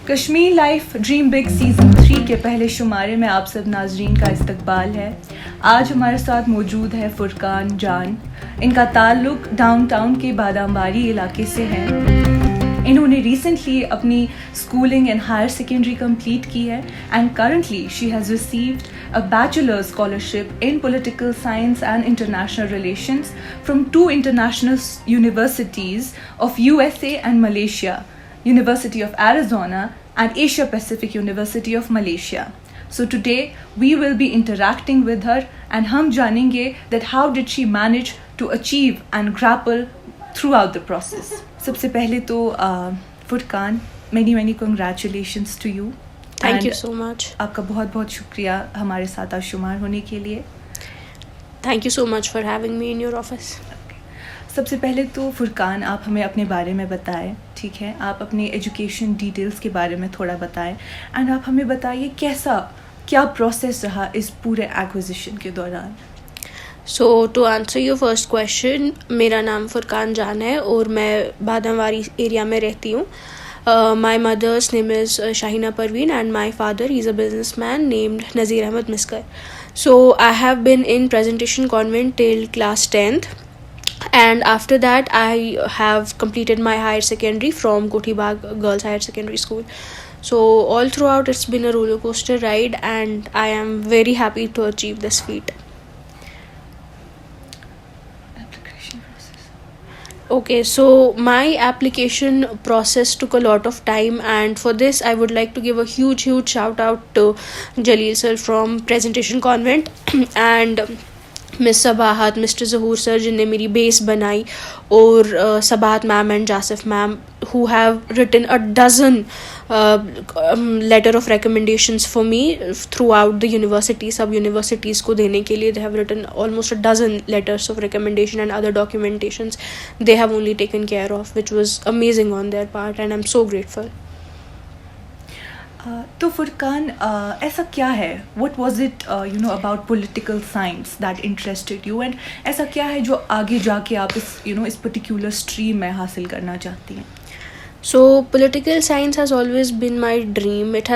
Kashmir life dream big season 3 के पहले शुमारे में आप सब नाजरीन का इस्तकबाल है। आज हमारे साथ मौजूद है फुरकान जान। इनका ताल्लुक डाउनटाउन के बादामबारी इलाके से है। इन्होंने रिसेंटली अपनी schooling and higher secondary complete की है and currently she has received a bachelor's scholarship in political science and international relations from 2 international universities of USA and Malaysia, University of Arizona and Asia Pacific University of Malaysia. So today we will be interacting with her and हम जानेंगे that how did she manage to achieve and grapple throughout the process. सबसे पहले तो Furqan, many congratulations to you. Thank you so much. आपका बहुत बहुत शुक्रिया हमारे साथ आज शुमार होने के लिए. Thank you so much for having me in your office. सबसे पहले तो फुरकान, आप हमें अपने बारे में बताएं. ठीक है, आप अपने एजुकेशन डिटेल्स के बारे में थोड़ा बताएं एंड आप हमें बताइए क्या प्रोसेस रहा इस पूरे एक्विजिशन के दौरान. So to answer your first question, मेरा नाम फुरकान जान है और मैं बादामवारी एरिया में रहती हूँ. My mother's name is Shahina Parveen and my father is a businessman named Nazir Ahmed Miskar. So I have been in Presentation Convent till class 10th and after that I have completed my higher secondary from Koti Bagh Girls Higher Secondary School. So all throughout it's been a roller coaster ride and I am very happy to achieve this feat. Okay, so my application process took a lot of time and for this I would like to give a huge shout out to Jalil sir from Presentation Convent and Miss Sabahat, Mr. Zahoor sir जिनने मेरी base बनाई और Sabahat ma'am and Jasif ma'am who have written a dozen letter of recommendations for me throughout the university, sub universities को देने के लिए. They have written almost a dozen letters of recommendation and other documentations they have only taken care of, which was amazing on their part and I'm so grateful. तो फुरकान, ऐसा क्या है, what was it about political science that interested you and ऐसा क्या है जो आगे जाके आप इस particular stream में हासिल करना चाहती हैं? So political science has always been my dream. It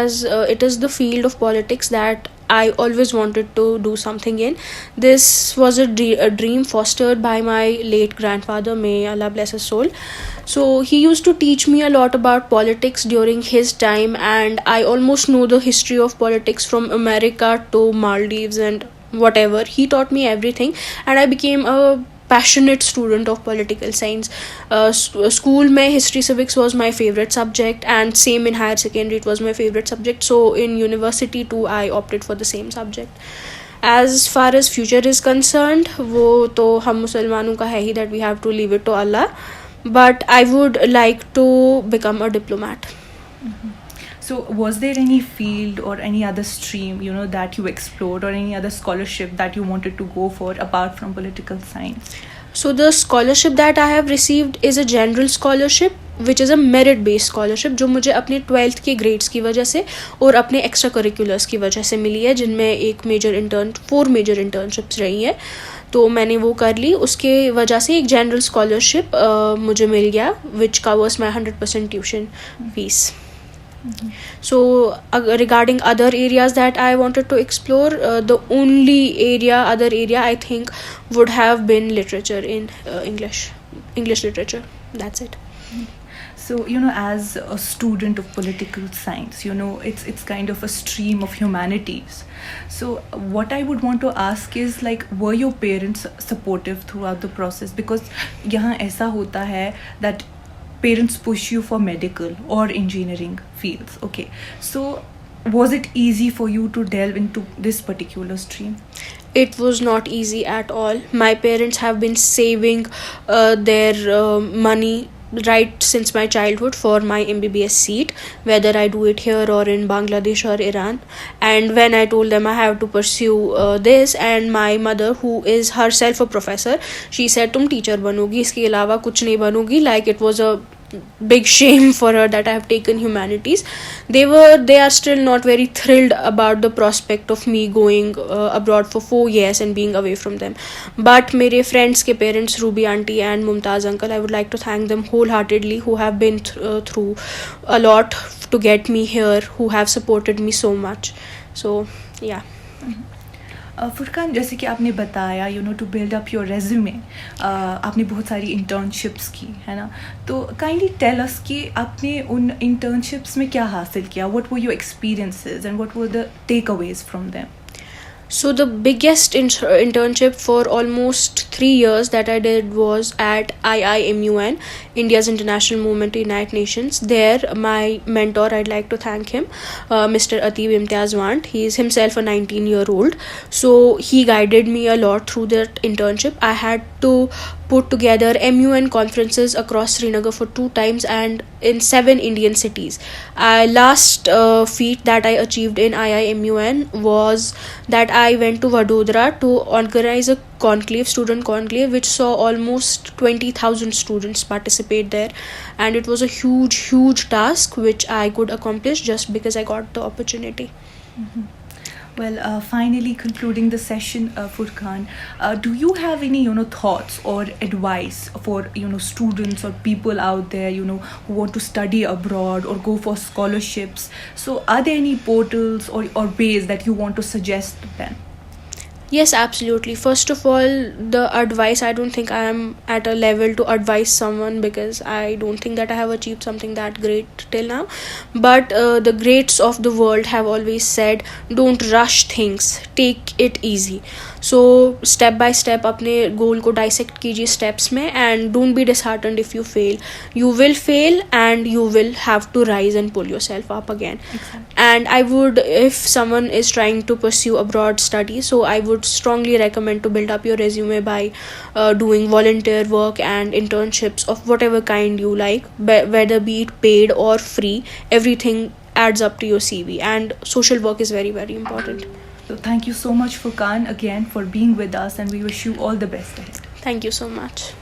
is the field of politics that I always wanted to do something in. This was a dream fostered by my late grandfather, may Allah bless his soul. So he used to teach me a lot about politics during his time and I almost know the history of politics from America to Maldives and whatever. He taught me everything and I became a passionate student of political science. School mein history civics was my favorite subject and same in higher secondary it was my favorite subject. So in university too I opted for the same subject. As far as future is concerned, वो तो हम मुसलमानों का है ही that we have to leave it to Allah. But I would like to become a diplomat. Mm-hmm. So was there any field or any other stream that you explored or any other scholarship that you wanted to go for apart from political science? So the scholarship that I have received is a general scholarship which is a merit based scholarship जो मुझे अपने 12th के grades की वजह से और अपने extra curriculars की वजह से मिली है, जिनमें 4 major internships रही हैं. तो मैंने वो कर ली, उसके वजह से एक जनरल स्कॉलरशिप मुझे मिल गया which covers my 100% tuition fees. Mm-hmm. So regarding other areas that I wanted to explore, the only other area I think would have been literature in English literature. That's it. So as a student of political science, it's kind of a stream of humanities. So what I would want to ask is were your parents supportive throughout the process? Because यहाँ ऐसा होता है that parents push you for medical or engineering fields. Okay, so was it easy for you to delve into this particular stream? It was not easy at all. My parents have been saving their money right since my childhood for my MBBS seat, whether I do it here or in Bangladesh or Iran. And when I told them I have to pursue this, and my mother, who is herself a professor, she said तुम teacher बनोगी, इसके अलावा कुछ नहीं बनोगी. Like it was a big shame for her that I have taken humanities. They are still not very thrilled about the prospect of me going abroad for 4 years and being away from them. But मेरे friends के parents, Ruby auntie and Mumtaz uncle, I would like to thank them wholeheartedly, who have been through a lot to get me here, who have supported me so much. So yeah. Furqan, जैसे कि आपने बताया to build up your resume आपने बहुत सारी internships की है ना, तो काइंडली टेल अस कि आपने उन इंटर्नशिप्स में क्या हासिल किया, what were your experiences and what were the takeaways from them. So the biggest internship for almost 3 years that I did was at IIMUN, India's International Movement to United Nations. There, my mentor, I'd like to thank him, Mr. Atib Imtiaz Want. He is himself a 19-year-old. So he guided me a lot through that internship. I had to put together MUN conferences across Srinagar for 2 times and in 7 Indian cities. Last feat that I achieved in IIMUN was that I went to Vadodara to organize a student conclave, which saw almost 20,000 students participate there, and it was a huge task which I could accomplish just because I got the opportunity. Well, finally concluding the session, Furqan, do you have any thoughts or advice for students or people out there who want to study abroad or go for scholarships? So are there any portals or ways that you want to suggest to them? Yes, absolutely. First of all, the advice, I don't think I am at a level to advise someone because I don't think that I have achieved something that great till now. But the greats of the world have always said, don't rush things, take it easy. So step by step अपने goal को dissect कीजिए steps में, and don't be disheartened if you fail. You will fail and you will have to rise and pull yourself up again. Exactly. And I would, if someone is trying to pursue abroad studies, so I would strongly recommend to build up your resume by doing volunteer work and internships of whatever kind you like, whether be it paid or free. Everything adds up to your CV, and social work is very important. So thank you so much, Furqan, again for being with us, and we wish you all the best ahead. Thank you so much.